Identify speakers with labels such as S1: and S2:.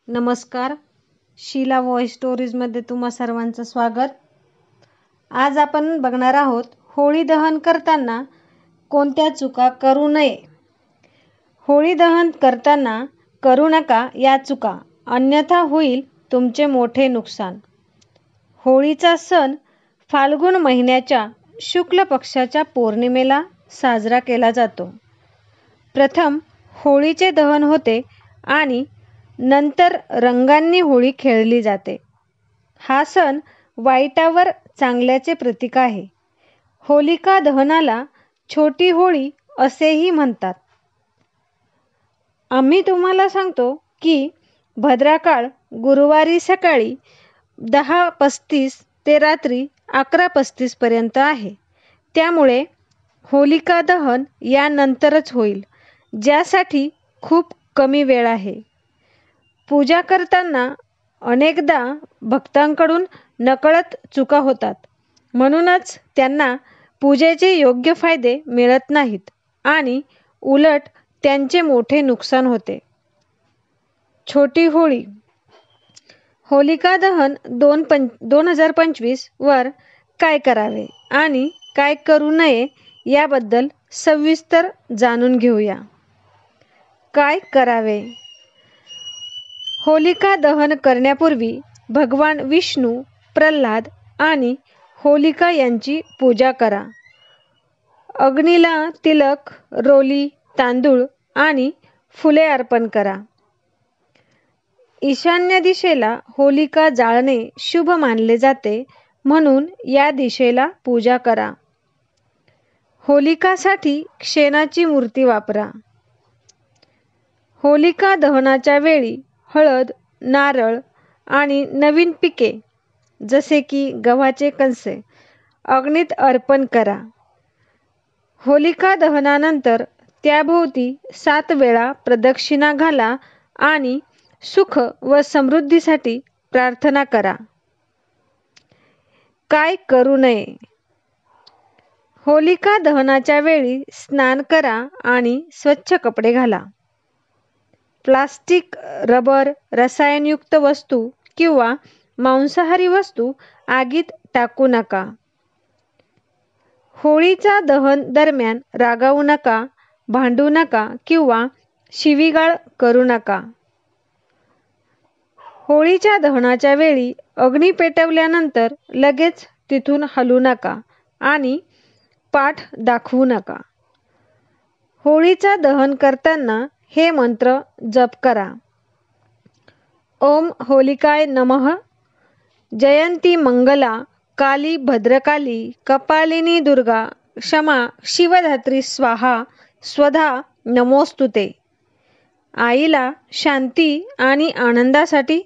S1: नमस्कार, शीला व्हॉइस स्टोरीजमध्ये तुम्हा सर्वांचं स्वागत। आज आपण बघणार आहोत होळी दहन करताना कोणत्या चुका करू नये। होळी दहन करताना करू नका या चुका, अन्यथा होईल तुमचे मोठे नुकसान। होळीचा सण फाल्गुन महिन्याच्या शुक्ल पक्षाच्या पौर्णिमेला साजरा केला जातो। प्रथम होळीचे दहन होते आणि नंतर रंगांनी होळी खेळली जाते। हा सण वाईटावर चांगल्याचे प्रतीक आहे। होलिका दहनाला छोटी होळी असेही म्हणतात। आम्ही तुम्हाला सांगतो की भद्राकाळ गुरुवारी सकाळी 10:35 ते रात्री 11:35 पर्यंत आहे। त्यामुळे होलिका दहन यानंतरच होईल, ज्यासाठी खूप कमी वेळ आहे। पूजा करताना अनेकदा भक्तांकडून नकळत चुका होतात, म्हणूनच त्यांना पूजेचे योग्य फायदे मिळत नाहीत आणि उलट त्यांचे मोठे नुकसान होते। छोटी होळी। होलिका दहन 2025 वर काय करावे आणि काय करू नये याबद्दल सविस्तर जाणून घेऊया। काय करावे? होलिका दहन करण्यापूर्वी भगवान विष्णू, प्रल्हाद आणि होलिका यांची पूजा करा। अग्नीला तिलक, रोली, तांदूळ आणि फुले अर्पण करा। ईशान्य दिशेला होलिका जाळणे शुभ मानले जाते, म्हणून या दिशेला पूजा करा। होलिकासाठी शेणाची मूर्ती वापरा। होलिका दहनाच्या वेळी हळद, नारळ आणि नवीन पिके जसे की गव्हाचे कणसे अग्नीत अर्पण करा। होलिका दहनानंतर त्याभोवती 7 वेळा प्रदक्षिणा घाला आणि सुख व समृद्धीसाठी प्रार्थना करा। काय करू नये? होलिका दहनाच्या वेळी स्नान करा आणि स्वच्छ कपडे घाला। प्लास्टिक, रबर, रसायनयुक्त वस्तू किंवा मांसाहारी वस्तू आगीत टाकू नका। होळीचा दहन दरम्यान रागावू नका, भांडू नका किंवा शिवीगाळ करू नका। होळीच्या दहनाच्या वेळी अग्नी पेटवल्यानंतर लगेच तिथून हलू नका आणि पाठ दाखवू नका। होळीचा दहन करताना हे मंत्र जप करा। ओम होलिकाय नमः, जयंती मंगला, काली भद्रकाली, कपालिनी दुर्गा, क्षमा शिवधात्री स्वाहा, स्वधा नमोस्तुते। आईला शांती आणि आनंदासाठी